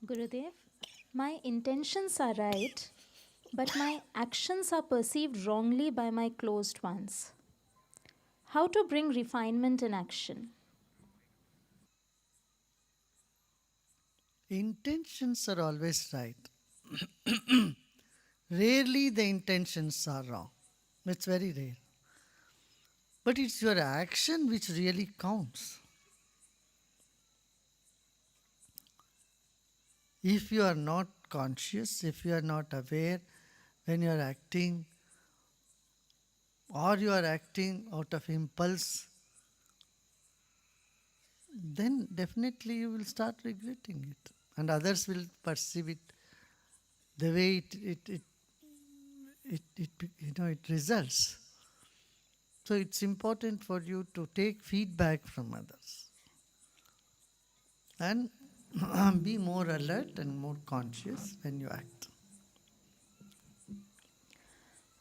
Gurudev, my intentions are right, but my actions are perceived wrongly by my closed ones. How to bring refinement in action? Intentions are always right. Rarely the intentions are wrong. It's very rare. But it's your action which really counts. If you are not conscious, if you are not aware when you are acting, or you are acting out of impulse, then definitely you will start regretting it. And others will perceive it the way it results. So it's important for you to take feedback from others and be more alert and more conscious when you act.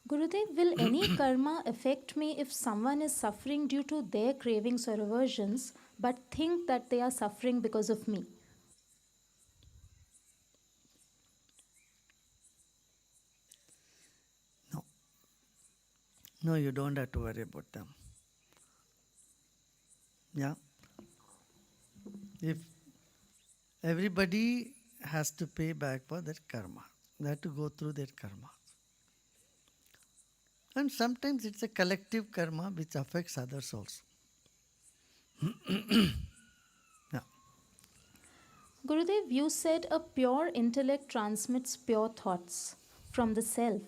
Gurudev, will any karma affect me if someone is suffering due to their cravings or aversions but think that they are suffering because of me? No, no, you don't have to worry about them. Yeah. If everybody has to pay back for their karma, they have to go through their karma. And sometimes it's a collective karma which affects others also. Yeah. Gurudev, you said a pure intellect transmits pure thoughts from the self,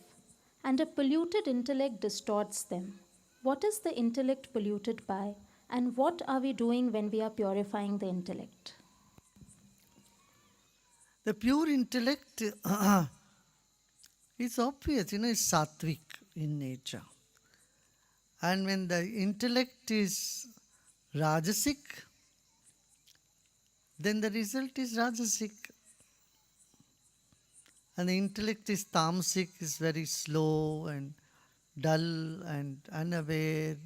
and a polluted intellect distorts them. What is the intellect polluted by, and what are we doing when we are purifying the intellect? The pure intellect is obvious, it's sattvic in nature. And when the intellect is rajasic, then the result is rajasic. And the intellect is tamasic, is very slow and dull and unaware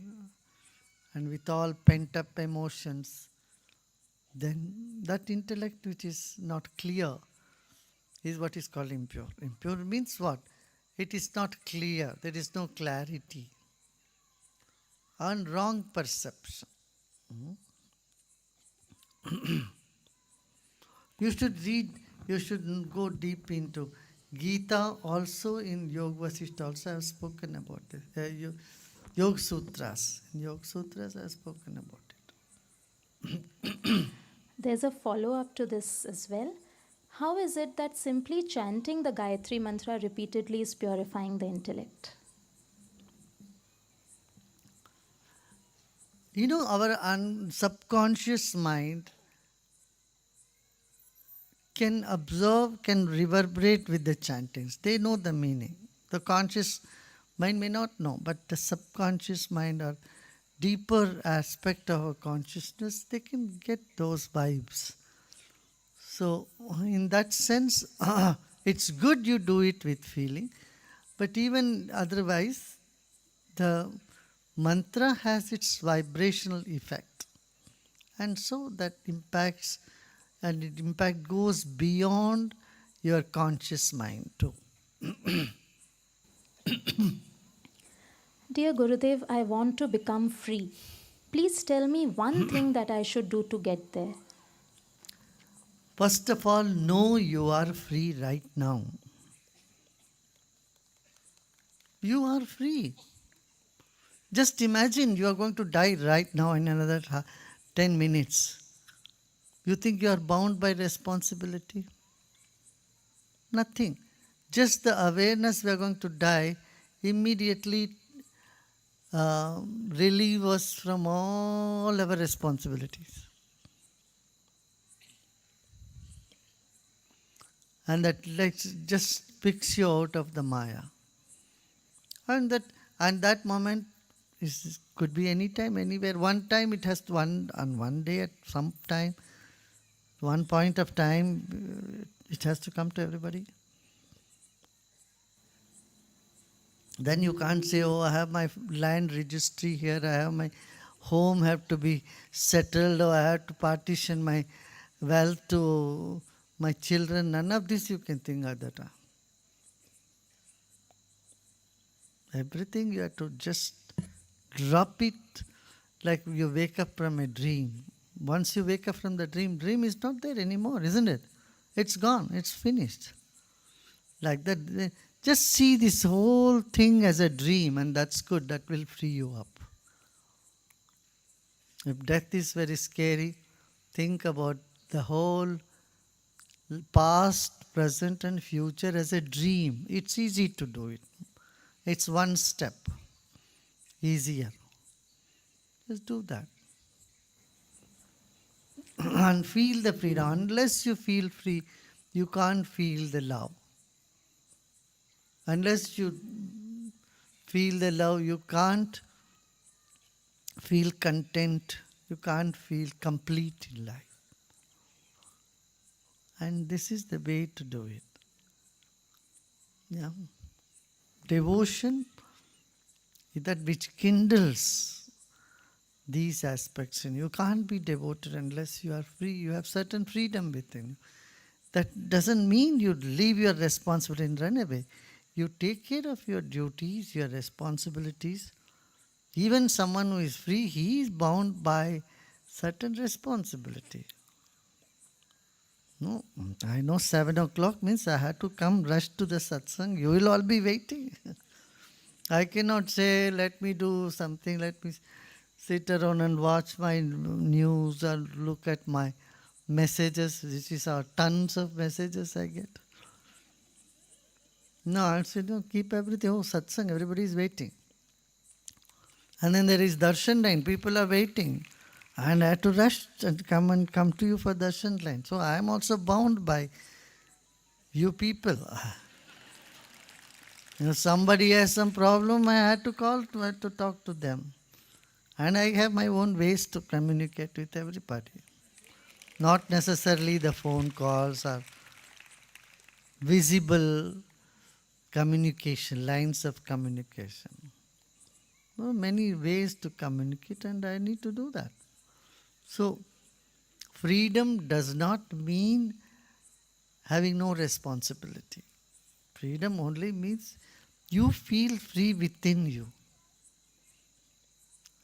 and with all pent up emotions. Then that intellect which is not clear is what is called impure. Impure means what? It is not clear, there is no clarity, and wrong perception. You should read, you should go deep into Gita also. In Yoga Vasishtha also I have spoken about this. Yoga Sutras. In Yoga Sutras I have spoken about it. There's a follow up to this as well. How is it that simply chanting the Gayatri Mantra repeatedly is purifying the intellect? Our subconscious mind can observe, can reverberate with the chantings. They know the meaning. The conscious mind may not know, but the subconscious mind or deeper aspect of our consciousness, they can get those vibes. So, in that sense, it's good you do it with feeling, but even otherwise, the mantra has its vibrational effect. And so that impacts, and its impact goes beyond your conscious mind too. Dear Gurudev, I want to become free. Please tell me one thing that I should do to get there. First of all, know you are free right now. You are free. Just imagine you are going to die right now in another 10 minutes. You think you are bound by responsibility? Nothing. Just the awareness we are going to die immediately relieve us from all our responsibilities. And that just picks you out of the Maya. And that moment could be any time, anywhere. One time it has to, on one day at some time, one point of time, it has to come to everybody. Then you can't say, oh, I have my land registry here, I have my home have to be settled, or I have to partition my wealth to my children, none of this you can think at that time. Everything you have to just drop it like you wake up from a dream. Once you wake up from the dream is not there anymore, isn't it? It's gone, it's finished. Like that, just see this whole thing as a dream, and that's good, that will free you up. If death is very scary, think about the whole past, present, and future as a dream. It's easy to do it. It's one step easier. Just do that. And feel the freedom. Unless you feel free, you can't feel the love. Unless you feel the love, you can't feel content. You can't feel complete in life. And this is the way to do it. Yeah. Devotion is that which kindles these aspects in you. You can't be devoted unless you are free. You have certain freedom within you. That doesn't mean you leave your responsibility and run away. You take care of your duties, your responsibilities. Even someone who is free, he is bound by certain responsibility. No, I know 7 o'clock means I have to come rush to the satsang. You will all be waiting. I cannot say, let me do something, let me sit around and watch my news or look at my messages. This is our tons of messages I get. No, I said, no, keep everything. Oh, satsang, everybody is waiting. And then there is darshan line. People are waiting. And I have to rush and come to you for darshan line. So I am also bound by you people. If somebody has some problem, I had to call to talk to them. And I have my own ways to communicate with everybody. Not necessarily the phone calls or visible communication, lines of communication. There are many ways to communicate, and I need to do that. So, freedom does not mean having no responsibility. Freedom only means you feel free within you.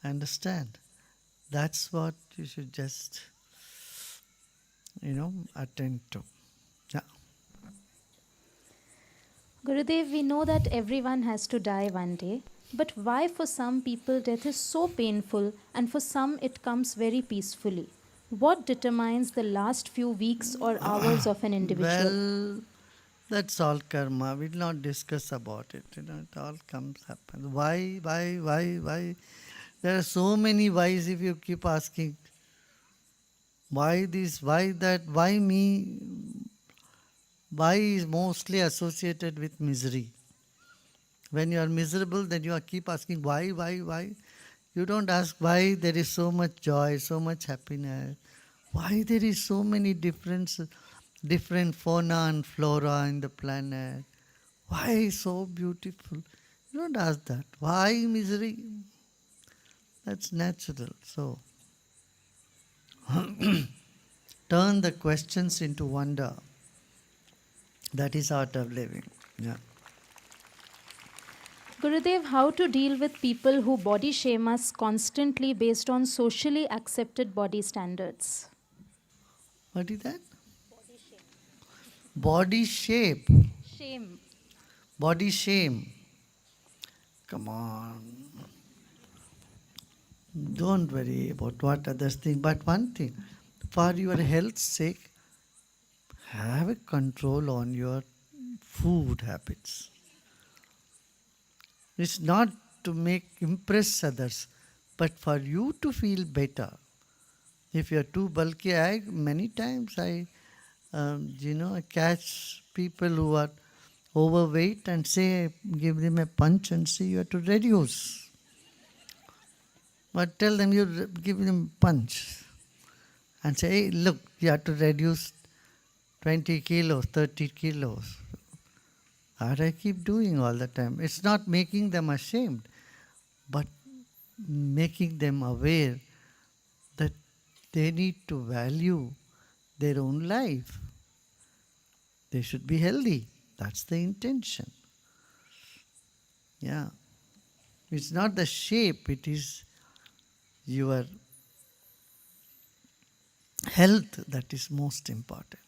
Understand? That's what you should just, attend to. Yeah. Gurudev, we know that everyone has to die one day, but why for some people death is so painful and for some it comes very peacefully? What determines the last few weeks or hours of an individual? Well, that's all karma. We'll not discuss about it. It all happens. Why? There are so many whys if you keep asking. Why this, why that, why me? Why is mostly associated with misery. When you are miserable, then you keep asking why. You don't ask why there is so much joy, so much happiness. Why there is so many different fauna and flora in the planet. Why so beautiful? You don't ask that. Why misery? That's natural. So, turn the questions into wonder. That is art of living. Yeah. Gurudev, how to deal with people who body shame us constantly based on socially accepted body standards? What is that? Body shape. Shame. Body shame. Come on. Don't worry about what others think. But one thing, for your health's sake, have a control on your food habits. It's not to impress others, but for you to feel better. If you're too bulky, many times I catch people who are overweight and give them a punch and say you have to reduce. But tell them you give them punch and say, hey, look, you have to reduce 20 kilos, 30 kilos. And I keep doing all the time. It's not making them ashamed, but making them aware that they need to value their own life. They should be healthy. That's the intention. Yeah. It's not the shape, it is your health that is most important.